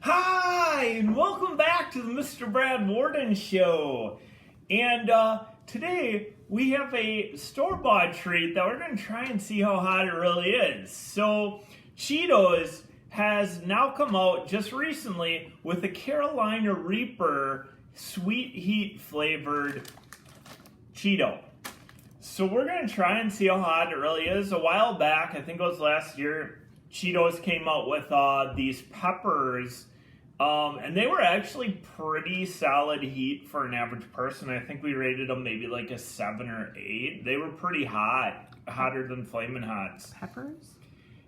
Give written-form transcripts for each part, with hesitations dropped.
Hi, and welcome back to the Mr. Brad Worden Show. And today we have a store-bought treat that we're going to try and see how hot it really is. So, Cheetos has now come out just recently with a Carolina Reaper sweet heat flavored Cheeto. So we're going to try and see how hot it really is. A while back, I think it was last year, Cheetos came out with these peppers, and they were actually pretty solid heat for an average person. I think we rated them maybe like a 7 or 8. They were pretty hot, hotter than Flamin' Hots. Peppers?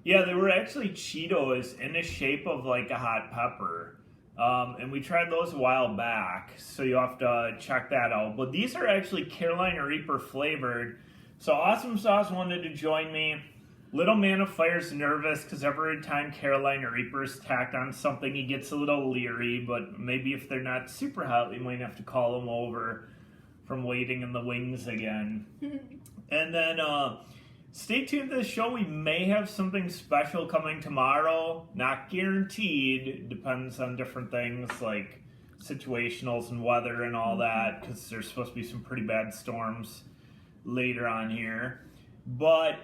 Yeah, they were actually Cheetos in the shape of like a hot pepper. And we tried those a while back, so you'll have to check that out. But these are actually Carolina Reaper flavored. So Awesome Sauce wanted to join me. Little Man of Fire's nervous because every time Carolina Reaper's tacked on something, he gets a little leery. But maybe if they're not super hot, we might have to call him over from waiting in the wings again. And then stay tuned to the show. We may have something special coming tomorrow. Not guaranteed. It depends on different things like situationals and weather and all that, because there's supposed to be some pretty bad storms later on here. But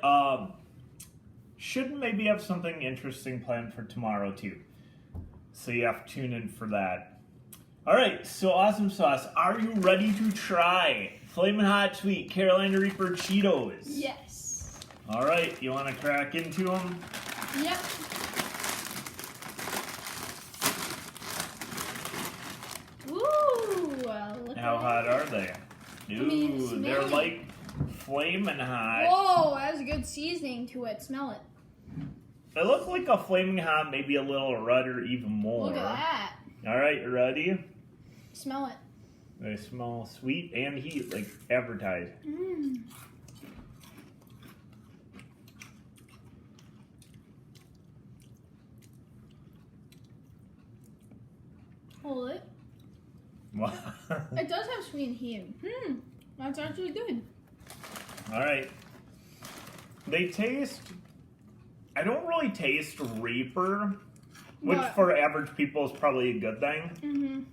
should maybe have something interesting planned for tomorrow too. So you have to tune in for that. Alright, so Awesome Sauce, are you ready to try Flamin' Hot Sweet Carolina Reaper Cheetos? Yes. Alright, you want to crack into them? Yep. Ooh, look How hot are they? Ooh, they're like flamin' hot. Whoa, that has a good seasoning to it. Smell it. They look like a flaming hot, maybe a little redder, even more. Look at that. Alright, you ready? Smell it. They smell sweet and heat, like advertised. Mmm. Hold it. Wow. It does have sweet and heat. That's actually good. Alright. They taste... I don't really taste Reaper, which for average people is probably a good thing.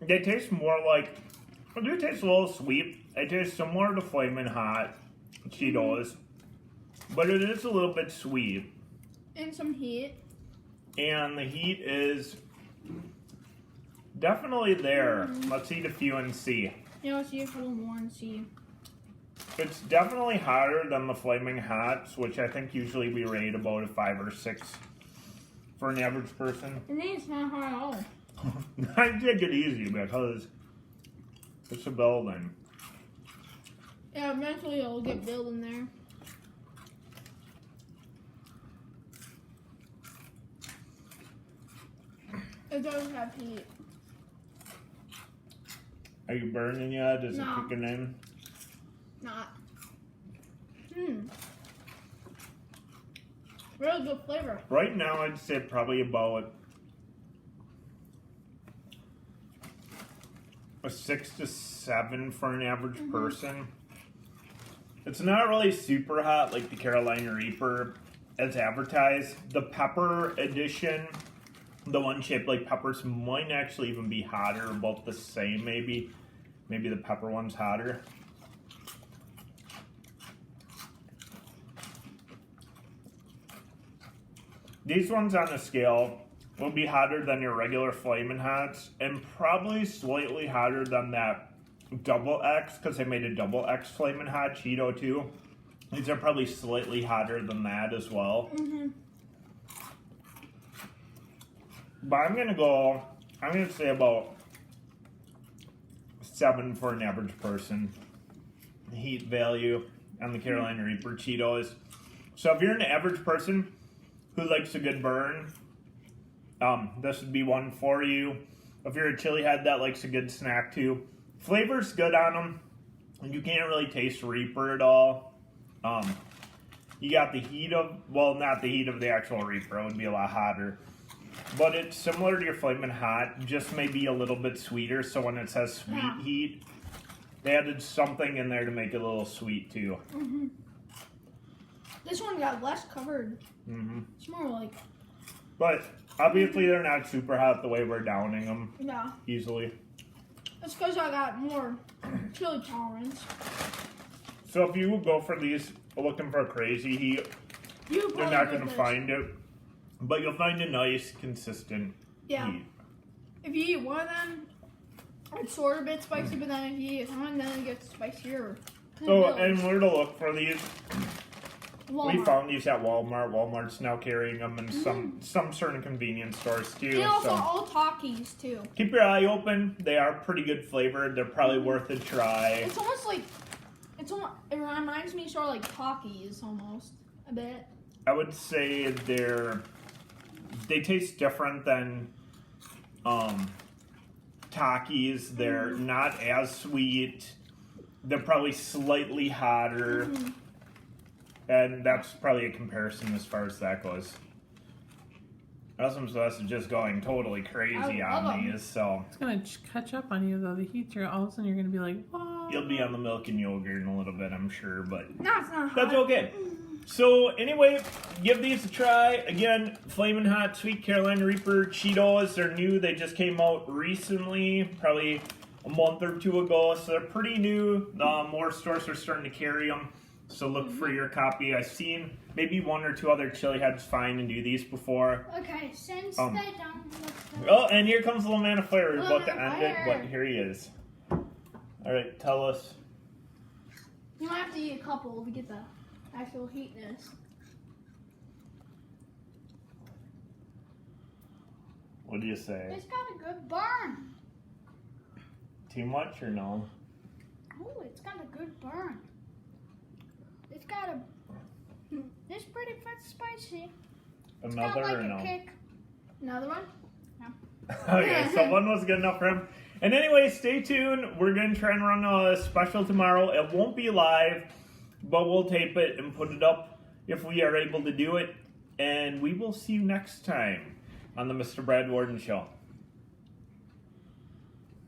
They taste more like... They do taste a little sweet. They taste similar to Flamin' Hot Cheetos, but it is a little bit sweet. And some heat. And the heat is definitely there. Let's eat a few and see. Yeah, let's eat a little more and see. It's definitely hotter than the Flaming Hots, which I think usually we rate about a 5 or 6 for an average person. And then it's not hot at all. I take it easy because it's a building. Yeah, eventually it'll get built in there. It does have heat. Are you burning yet? Is it kicking in? Not. Really good flavor. Right now, I'd say probably about a 6 to 7 for an average person. It's not really super hot like the Carolina Reaper as advertised. The pepper edition, the one shaped like peppers, might actually even be hotter, about the same maybe. Maybe the pepper one's hotter. These ones on the scale will be hotter than your regular Flamin' Hots and probably slightly hotter than that Double X, because they made a Double X Flamin' Hot Cheeto too. These are probably slightly hotter than that as well. But I'm gonna say about 7 for an average person. Heat value on the Carolina Reaper Cheetos. So if you're an average person who likes a good burn, this would be one for you. If you're a chili head that likes a good snack too, flavor's good on them. You can't really taste Reaper at all. You got the heat of, well, not the heat of the actual Reaper, it would be a lot hotter. But it's similar to your Flamin' Hot, just maybe a little bit sweeter. So when it says sweet heat, they added something in there to make it a little sweet too. This one got less covered. It's more like... But Obviously, they're not super hot the way we're downing them Yeah. easily. It's because I got more chili tolerance. So if you go for these looking for crazy heat, you're not going to find it. But you'll find a nice, consistent heat. If you eat one of them, it's sort of a bit spicy, but then if you eat one, then it gets spicier. Oh, and where to look for these? Walmart. We found these at Walmart. Walmart's now carrying them in some certain convenience stores too. And also all Takis too. Keep your eye open. They are pretty good flavored. They're probably worth a try. It's almost like it reminds me sort of like Takis almost a bit. I would say they taste different than Takis. They're not as sweet. They're probably slightly hotter. And that's probably a comparison as far as that goes. Awesome Sauce is just going totally crazy on these, so... It's going to catch up on you, though. The heat's here. All of a sudden, you're going to be like, whoa. You'll be on the milk and yogurt in a little bit, I'm sure, but... No, it's not hot. That's okay. So, anyway, give these a try. Again, Flamin' Hot Sweet Carolina Reaper Cheetos. They're new. They just came out recently, probably a month or two ago, so they're pretty new. More stores are starting to carry them. So look for your copy. I've seen maybe one or two other chili heads find and do these before. Okay, since they don't look Oh, and here comes Little Man of Fire. We're about to end it, but here he is. All right, tell us. You might have to eat a couple to get the actual heatness. What do you say? it's got a good burn. Too much or no? Oh, it's got a good burn. It's got a. It's pretty spicy. It's got Another like or a no? kick. Another one? Okay, so one was good enough for him. And anyway, stay tuned. We're going to try and run a special tomorrow. It won't be live, but we'll tape it and put it up if we are able to do it. And we will see you next time on the Mr. Brad Worden Show.